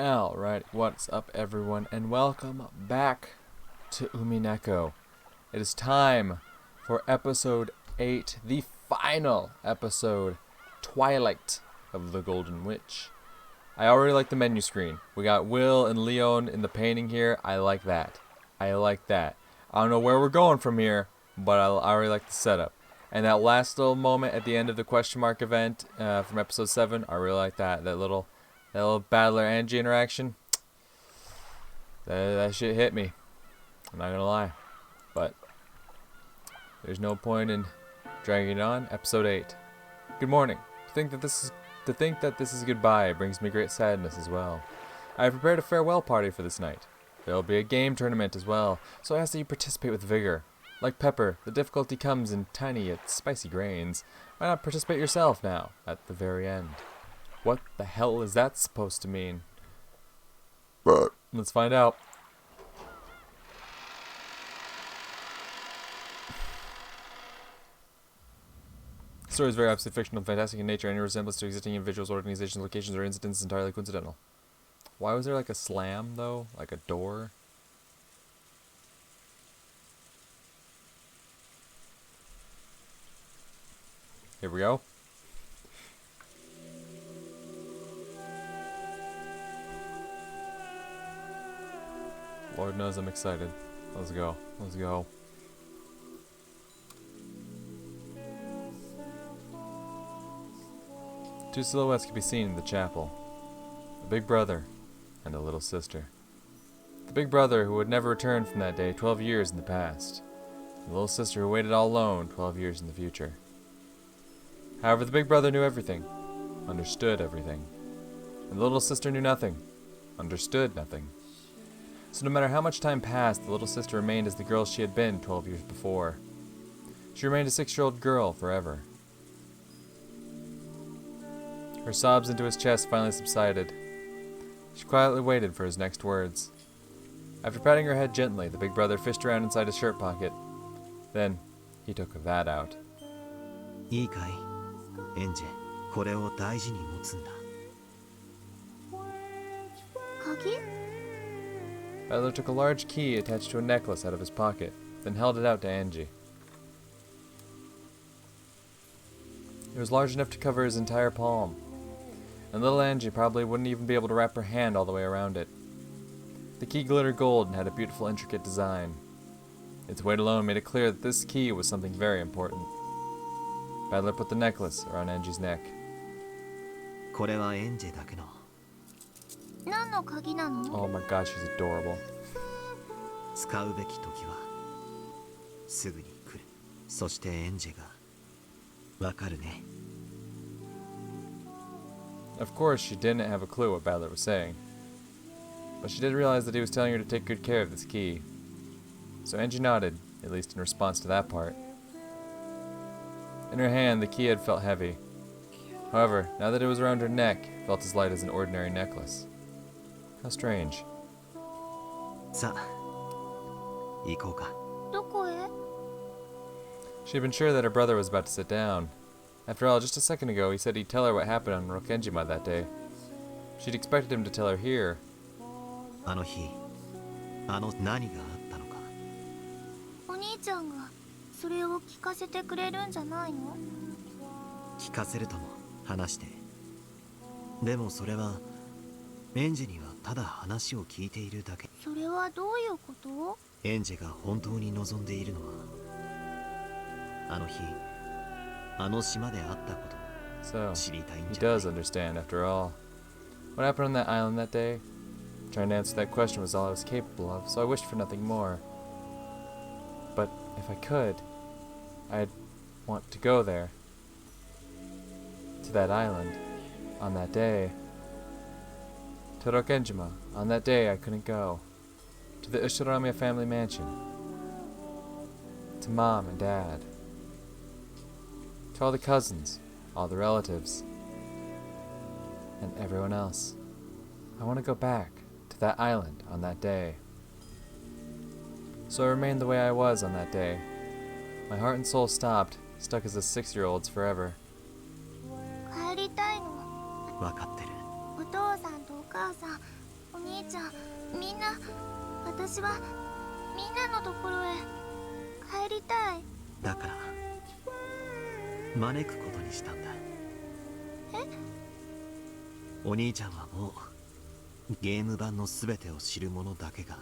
Alright, what's up everyone, and welcome back to Umineko. It is time for episode 8, the final episode, Twilight of the Golden Witch. I already like the menu screen. We got Will and Leon in the painting here. I like that. I don't know where we're going from here, but I already like the setup. And that last little moment at the end of the question mark event from episode 7, I really like that. That little Battler Ange interaction. That shit hit me. I'm not gonna lie. But there's no point in dragging it on. Episode 8. Good morning. To think that this is goodbye brings me great sadness as well. I have prepared a farewell party for this night. There will be a game tournament as well, so I ask that you participate with vigor. Like pepper, the difficulty comes in tiny yet spicy grains. Why not participate yourself now, at the very end? What the hell is that supposed to mean? Let's find out. The story is very obviously fictional, fantastic in nature. Any resemblance to existing individuals, organizations, locations, or incidents is entirely coincidental. Why was there like a slam, though? Like a door? Here we go. Lord knows I'm excited. Let's go. Let's go. Two silhouettes can be seen in the chapel. The big brother and the little sister. The big brother who would never return from that day 12 years in the past. The little sister who waited all alone 12 years in the future. However, the big brother knew everything. Understood everything. And the little sister knew nothing. Understood nothing. So no matter how much time passed, the little sister remained as the girl she had been 12 years before. She remained a 6-year-old girl forever. Her sobs into his chest finally subsided. She quietly waited for his next words. After patting her head gently, the big brother fished around inside his shirt pocket. Then, he took that out. いいかい、エンジェ、これを大事に持つんだ。鍵? Battler took a large key attached to a necklace out of his pocket, then held it out to Ange. It was large enough to cover his entire palm, and little Ange probably wouldn't even be able to wrap her hand all the way around it. The key glittered gold and had a beautiful, intricate design. Its weight alone made it clear that this key was something very important. Battler put the necklace around Ange's neck. これはエンジェだけの。何の鍵なの? Oh my god, she's adorable. 使うべき時はすぐに来る。そしてエンジェがわかるね。Of course, she didn't have a clue what Battler was saying. But she did realize that he was telling her to take good care of this key. So Ange nodded, at least in response to that part. In her hand, the key had felt heavy. However, now that it was around her neck, it felt as light as an ordinary necklace. How strange. さあ、行こうか。どこへ? She had been sure that her brother was about to sit down. After all, just a second ago, he said he'd tell her what happened on Rokenjima that day. She'd expected him to tell her here. あの日、何があったのか。お兄ちゃんがそれを聞かせてくれるんじゃないの? 聞かせるとも話して。でもそれはエンジェにはただ話を聞いているだけ。それはどういうこと? エンジェが本当に望んでいるのは、あの日、あの島であったことを知りたいん he じゃない。 does understand, after all. What happened on that island that day? Trying to answer that question was all I was capable of, so I wished for nothing more. But if I could, I'd want to go there. To that island. On that day. To Rokenjima. On that day I couldn't go. To the Ushiramiya family mansion. To Mom and Dad. To all the cousins. All the relatives. And everyone else. I want to go back to that island on that day. So I remained the way I was on that day. My heart and soul stopped, stuck as a 6-year-old's forever. 帰りたいの. 分かってる。お父さんとお母さん兄ちゃん、みんな、私はみんなのところへ帰りたい。だから招くことにしたんだ。お兄ちゃんはもうゲーム版の全てを知る者だけが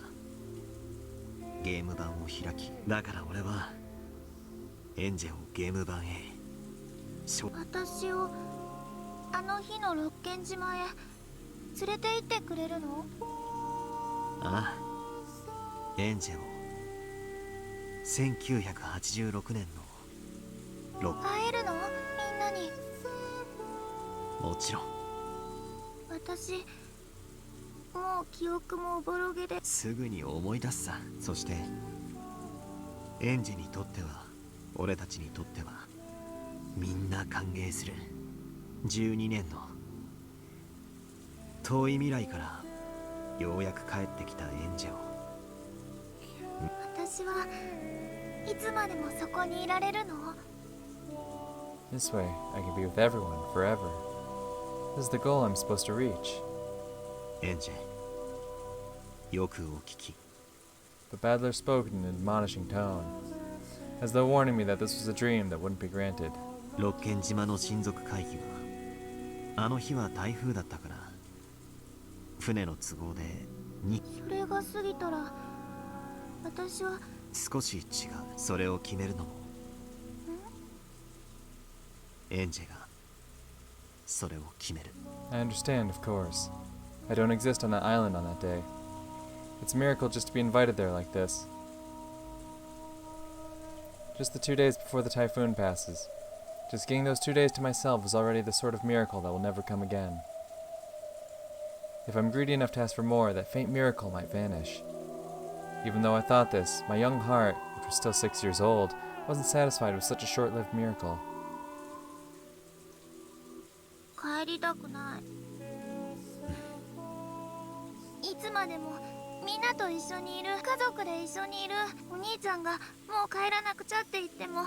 ゲーム版を開き、だから俺はエンジェをゲーム版へ私をあの日の六軒島へ連れて行ってくれるの？ああ、エンジェを1986年の会えるの？みんなに。もちろん。私もう記憶もおぼろげで。すぐに思い出すさ。そしてエンジェにとっては、俺たちにとってはみんな歓迎する12年の遠い未来からようやく帰ってきたエンジェを。私はいつまでもそこにいられるの？ This way, I can be with everyone forever. This is the goal I'm supposed to reach. エンジェ、よくお聞き。 The battler spoke in an admonishing tone, as though warning me that this was a dream that wouldn't be granted. 六軒島の親族会議は、あの日は台風だったから船の都合でそれが過ぎたら私は少し違う。それを決めるのもエンジェがそれを決める。 I understand, of course. I don't exist on that island on that day. It's a miracle just to be invited there like this. Just the 2 days before the typhoon passes. Just getting those 2 days to myself is already the sort of miracle that will never come again. If I'm greedy enough to ask for more, that faint miracle might vanish. Even though I thought this, my young heart, which was still 6 years old, wasn't satisfied with such a short-lived miracle. 帰りたくない。いつまでもみんなと一緒にいる、家族で一緒にいる。お兄ちゃんがもう帰らなくちゃって言っても、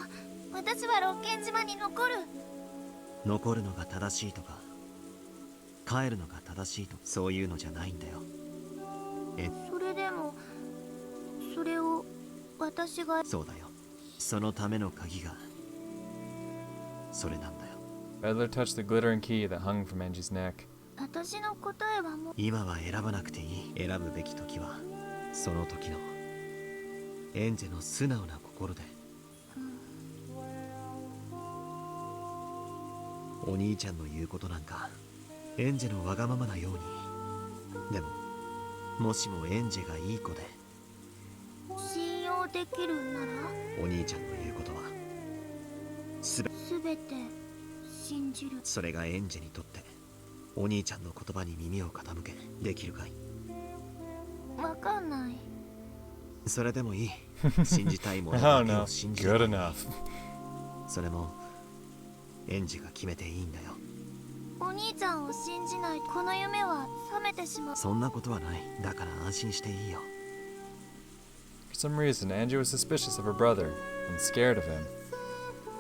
私は六軒島に残る。残るのが正しいとか帰るのが正しいとか、そういうのじゃないんだよ。それでもそれを私が。そうだよ。そのための鍵がそれなんだよ。 Battler touched the glittering key that hung from Angie's neck. 私の答えはもう。今は選ばなくていい。選ぶべき時はその時のエンジェの素直な心で。お兄ちゃんの言うことなんかエンジェのわがままなように。でももしもエンジェがいい子で信用できるんなら、お兄ちゃんの言うことはすべて信じる。それがエンジェにとってお兄ちゃんの言葉に耳を傾けできるかい。わかんない。それでもいい。信じたいもの Oh だけ no, を信じる。 good enough. それもエンジェが決めていいんだよ。お兄ちゃんを信じないこの夢は覚めてしまう。そんなことはない。だから安心していいよ。 For some reason, Angie was suspicious of her brother and scared of him.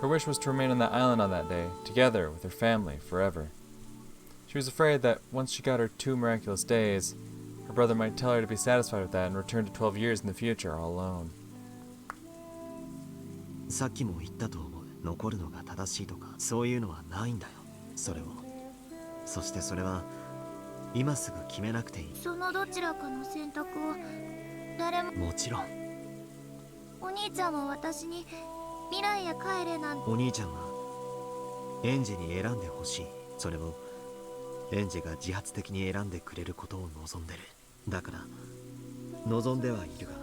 Her wish was to remain on that island on that day, together with her family forever. She was afraid that once she got her 2 miraculous days, her brother might tell her to be satisfied with that and return to 12 years in the future all alone. さっきも言ったと思う。残るのが正しいとかそういうのはないんだよ。それを、そしてそれは今すぐ決めなくていい。そのどちらかの選択を誰も。もちろん。お兄ちゃんは私に未来へ帰れなんて。お兄ちゃんはエンジェに選んでほしい。それをエンジェが自発的に選んでくれることを望んでる。だから望んではいるが。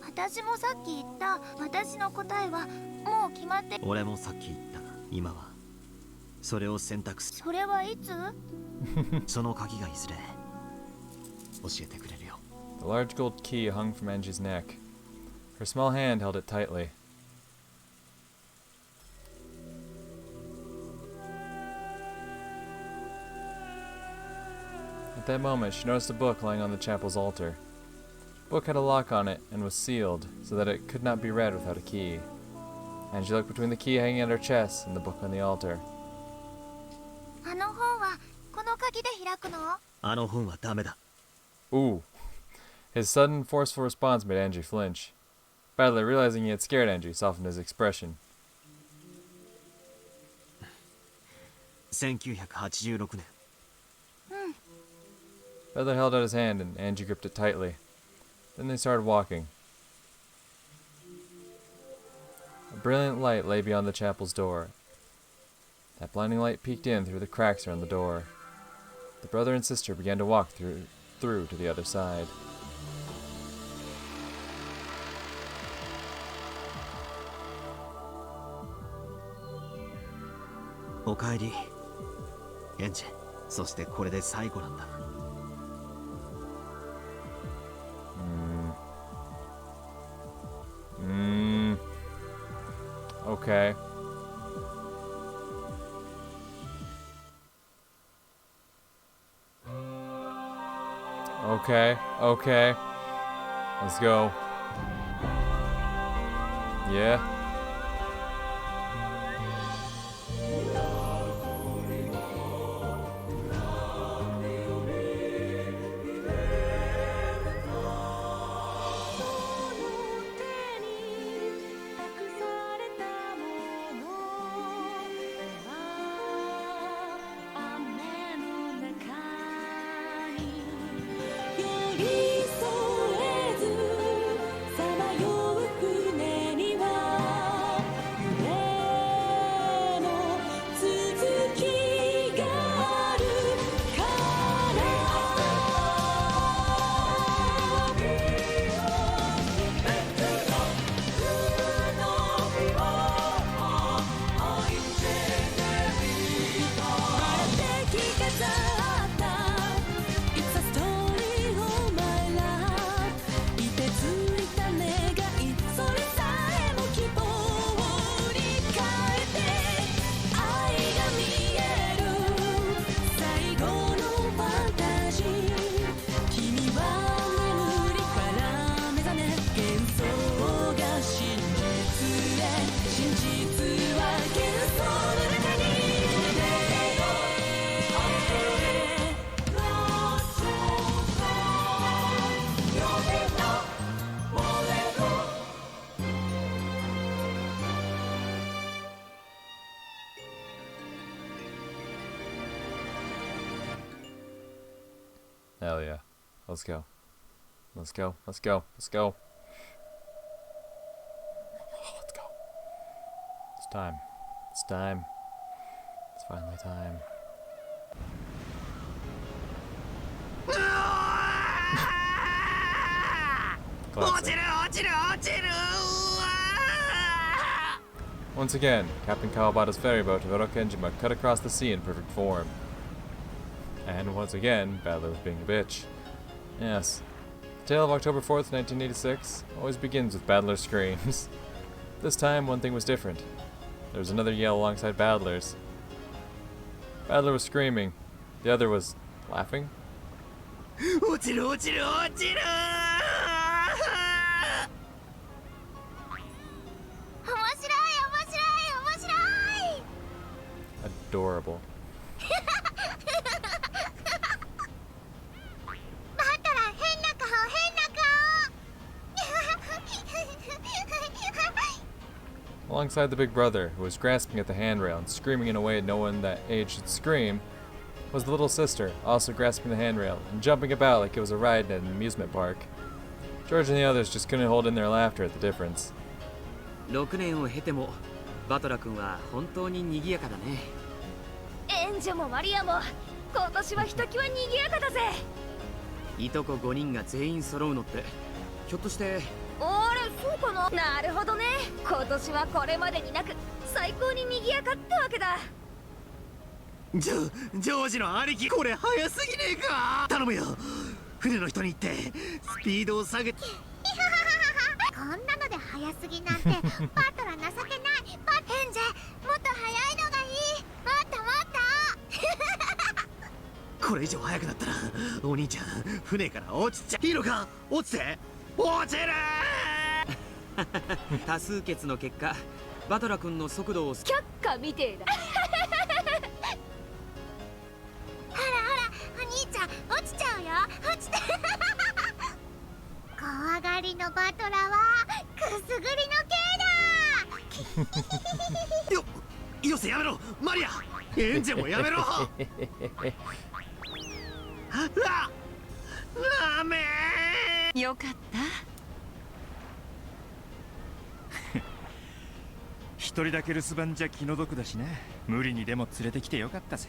私もさっき言った私の答えはもう決まって。俺もさっき言った。今はそれを選択する。それはいつ？その鍵がいずれ教えてくれるよ。 The large gold key hung from Angie's neck. Her small hand held it tightly. At that moment, she noticed a book lying on the chapel's altar. The book had a lock on it and was sealed, so that it could not be read without a key. And she looked between the key hanging at her chest and the book on the altar. あの本はこの鍵鍵で開くの？あの本はダメだ。 Ooh. His sudden, forceful response made Angie flinch. Battler, realizing he had scared Angie, softened his expression. 1986年。 Battler held out his hand, and Angie gripped it tightly. Then they started walking. A brilliant light lay beyond the chapel's door. That blinding light peeked in through the cracks around the door. The brother and sister began to walk through to the other side. おかえり、エンジェ。そしてこれで最後なんだ。Okay. Okay. Let's go. Yeah. Hell yeah. Let's go. Let's go. Let's go. Let's go. Oh, let's go. It's time. It's time. It's finally time. Classic. Once again, Captain Kawabata's ferry boat to Orokenjima cut across the sea in perfect form. And once again, Battler was being a bitch. Yes. The tale of October 4th, 1986 always begins with Battler's screams. This time, one thing was different. There was another yell alongside Battler's. Battler was screaming. The other was laughing. 落ちる落ちる落ちる。Adorable. Alongside the big brother, who was grasping at the handrail and screaming in a way no one that age should scream, was the little sister, also grasping the handrail and jumping about like it was a ride at an amusement park. George and the others just couldn't hold in their laughter at the difference. 6年を経てもバトラ君は本当に賑やかだね。エンジェもマリアも今年はひときわ賑やかだぜ。いとこ5人が全員揃うのってひょっとして。あれ、そうかな。なるほどね。今年はこれまでになく最高に賑やかってわけだ。ジョージの兄貴、これ早すぎねえか。頼むよ、船の人に言ってスピードを下げて。こんなので早すぎなんてパトラ情けない。エンジェ、もっと早いのがいい。もっともっと。これ以上早くなったらお兄ちゃん船から落ちちゃいいのか。落ちて落ちる。多数決の結果バトラ君の速度を却下みてえだ。ほらほら、人のバトラはくすぐりの刑だ。よせやめろマリア。エンジェもやめろ。ラメーよかった。一人だけ留守番じゃ気の毒だしな。無理にでも連れてきてよかったぜ。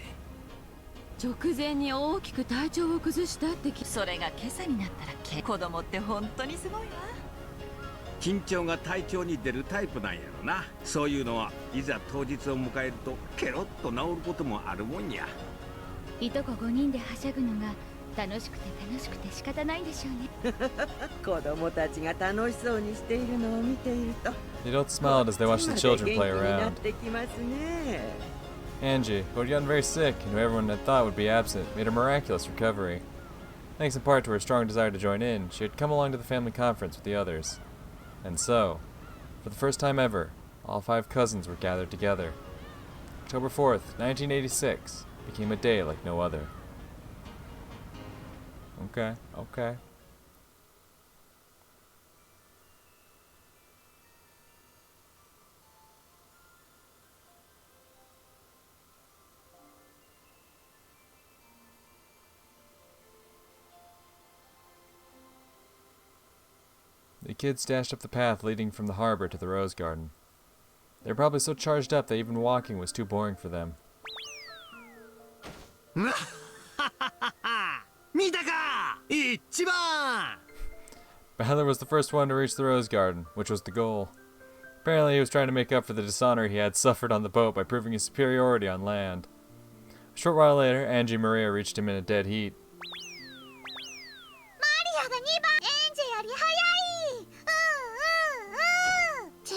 直前に大きく体調を崩したってそれが今朝になったら子供って本当にすごいわ。緊張が体調に出るタイプなんやろな。そういうのはいざ当日を迎えるとケロッと治ることもあるもんや。いとこ5人ではしゃぐのが楽しくて仕方ないんでしょうね。子供たちが楽しそうにしているのを見ていると They don't smile as they watch the children play 元気になっ around. てきますね。 Ange, who had gotten very sick and who everyone had thought would be absent, made a miraculous recovery. Thanks in part to her strong desire to join in, she had come along to the family conference with the others. And so, for the first time ever, all 5 cousins were gathered together. October 4th, 1986, became a day like no other. Okay. The kids dashed up the path leading from the harbor to the rose garden. They were probably so charged up that even walking was too boring for them. 見たか一番。 Balor was the first one to reach the rose garden, which was the goal. Apparently he was trying to make up for the dishonor he had suffered on the boat by proving his superiority on land. A short while later, Ange and Maria reached him in a dead heat. マリアが2番、エンジェより早い。違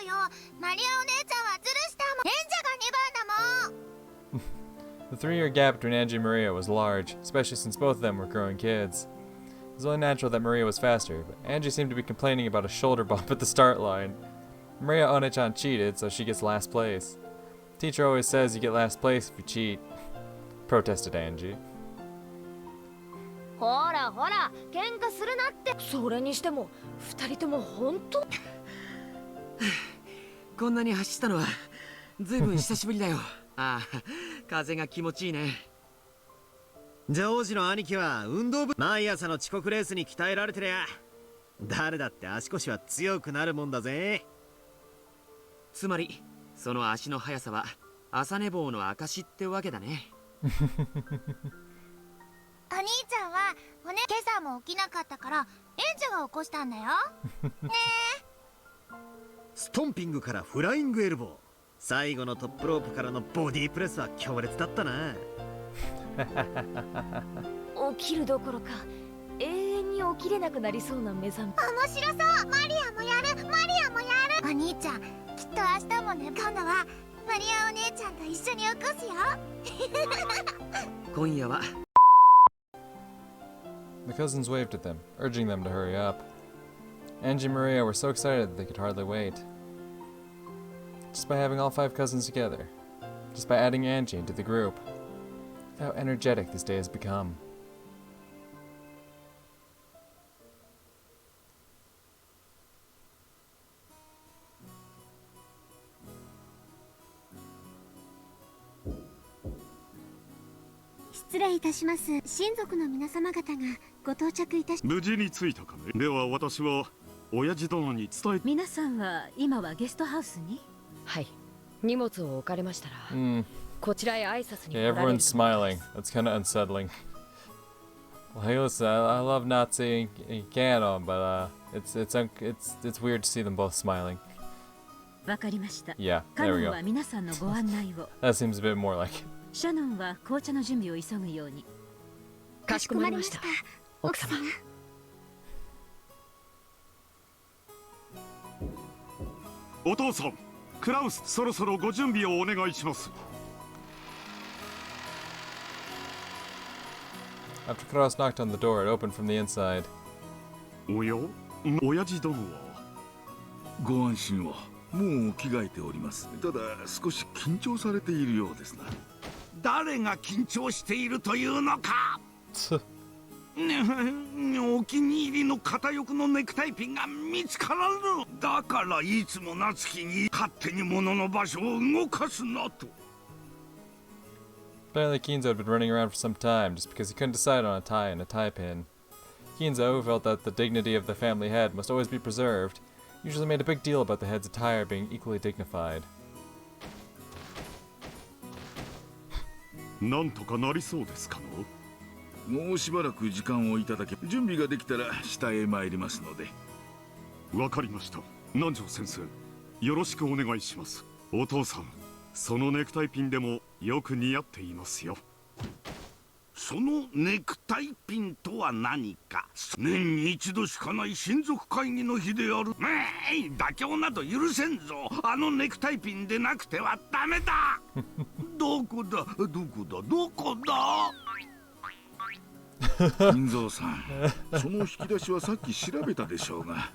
うよ。マリアお姉ちゃんはズルしたもん。エンジェが2番だもん。 The 3-year gap between Ange and Maria was large, especially since both of them were growing kids. It was only natural that Maria was faster, but Ange seemed to be complaining about a shoulder bump at the start line. Maria One-chan cheated, so she gets last place. Teacher always says you get last place if you cheat, protested Ange. ほらほら、喧嘩するなって。それにしても2人とも本当。こんなに走ったのはずいぶん久しぶりだよ。ああ、風が気持ちいいね。ジョージの兄貴は運動部毎朝の遅刻レースに鍛えられてりゃ誰だって足腰は強くなるもんだぜ。つまりその足の速さは朝寝坊の証ってわけだね。お兄ちゃんは今朝も起きなかったからエンジェが起こしたんだよ。ねえ。ストンピングからフライングエルボー、最後のトップロープからのボディープレスは強烈だったな。起きるどころか永遠に起きれなくなりそうな目覚め。面白そう。マリアもやる。お兄ちゃん、きっと明日もね。今度はマリアお姉ちゃんと一緒に起こすよ。今夜は。The cousins waved at them, urging them to hurry up. Ange and Maria were so excited that they could hardly wait. Just by having all 5 cousins together, just by adding Ange into the group, how energetic this day has become. "無事に着いたかね。では私は親父殿に伝え。皆さんは今はゲストハウスに。はい。荷物を置かれましたら、こちらへ挨拶に来 Okay, られる。 everyone's smiling. That's kind of unsettling. Well, hey, listen, I love not seeing Canon, but it's weird to see them both smiling. わかりました。 Yeah, カ there ノ we ン go. は皆さんのご案内を。That seems a bit more like it. シャノンは紅茶の準備を急ぐように。かしこまりました。奥様。お父さん、クラウス、そろそろご準備をお願いします。 After Kraus knocked on the door, it opened from the inside. おや、親父殿は。ご安心を。もう着替えております。ただ少し緊張されているようですな。誰が緊張しているというのか。お気に入りの片翼のネクタイピンが見つからぬ。だからいつも夏希に勝手に物の場所を動かすなと。Apparently Kinzo had been running around for some time just because he couldn't decide on a tie and a tie pin. Kinzo, who felt that the dignity of the family head must always be preserved, usually made a big deal about the head's attire being equally dignified. なんとかなりそうですかの？もうしばらく時間をいただけ、準備ができたら下へ参りますので。わかりました。南條先生、よろしくお願いします。お父さん、そのネクタイピンでもよく似合っていますよ。そのネクタイピンとは何か。年に一度しかない親族会議の日である。妥協など許せんぞ。あのネクタイピンでなくてはダメだ。どこだどこだどこだ。金蔵さん、その引き出しはさっき調べたでしょうが、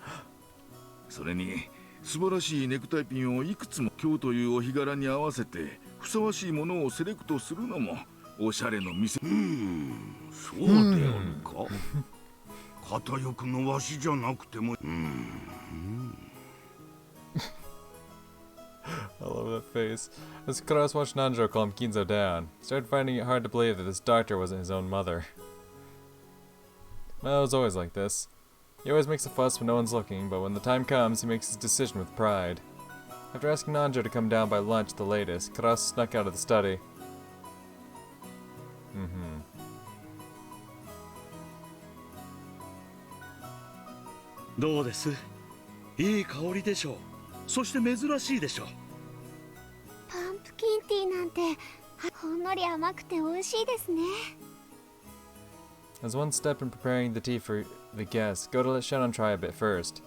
それに素晴らしいネクタイピンをいくつも今日というお日柄に合わせてふさわしいものをセレクトするのもおしゃれの店。そうであるか。片翼のわしじゃなくても。I love that face. As Kuros watched Nanjo calm Kinzo down, he started finding it hard to believe that this doctor wasn't his own mother. Well, it was always like this. He always makes a fuss when no one's looking, but when the time comes, he makes his decision with pride. After asking Nanjo to come down by lunch at the latest, Kuros snuck out of the study. どうです？いい香りでしょう。そして珍しいでしょう。パンプキンティーなんてほんのり甘くて美味しいですね。As one step in preparing the tea for the guests, Goda let Shannon try a bit first.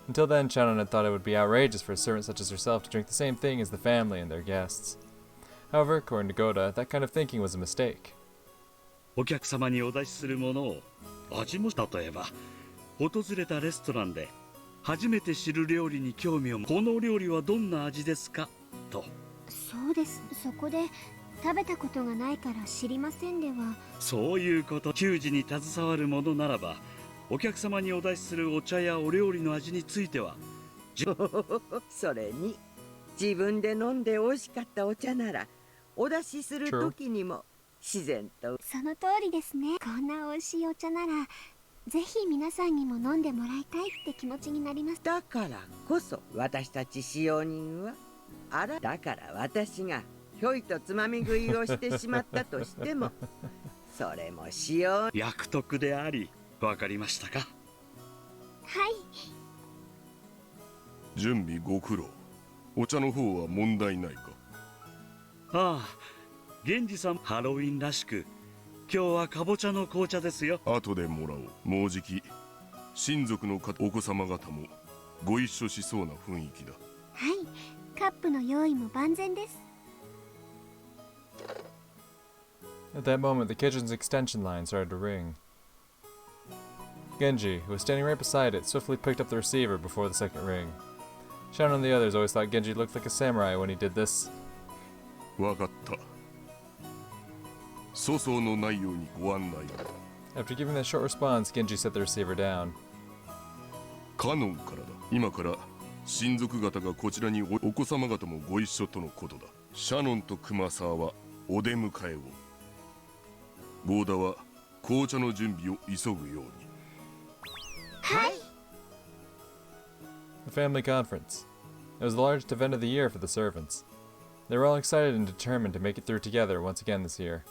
Until then, Shannon had thought it would be outrageous for a servant such as herself to drink the same thing as the family and their guests. However, according to Goda, that kind of thinking was a mistake. お客様にお出しするものを味も例えば訪れたレストランで初めて知る料理に興味をこの料理はどんな味ですかと。そうです。そこで食べたことがないから知りませんでは。そういうこと。給仕に携わるものならばお客様にお出しするお茶やお料理の味についてはそれに自分で飲んで美味しかったお茶ならお出しする時にも自然と。その通りですね。こんな美味しいお茶ならぜひ皆さんにも飲んでもらいたいって気持ちになります。だからこそ私たち使用人はだから私がひょいとつまみ食いをしてしまったとしてもそれも使用約束であり。わかりましたか？はい。準備ご苦労。お茶の方は問題ないか？ああ、源氏さんハロウィンらしく今日はかぼちゃの紅茶ですよ。後でもらおう。もうじき親族のお子様方もご一緒しそうな雰囲気だ。はい、カップの用意も万全です。At that moment, the kitchen's extension line started to ring. Genji, who was standing right beside it, swiftly picked up the receiver before the second ring. Shannon and the others always thought Genji looked like a samurai when he did this. わかった。粗相のないようにご案内だ。After giving that short response, Genji set the receiver down. カノンからだ。今から親族方がこちらにお子様方もご一緒とのことだ。シャノンと熊沢はお出迎えを。ゴーダは紅茶の準備を急ぐように。はい。The family conference. It was the largest event of the year for the servants. They were all excited and determined to make it through together once again this year.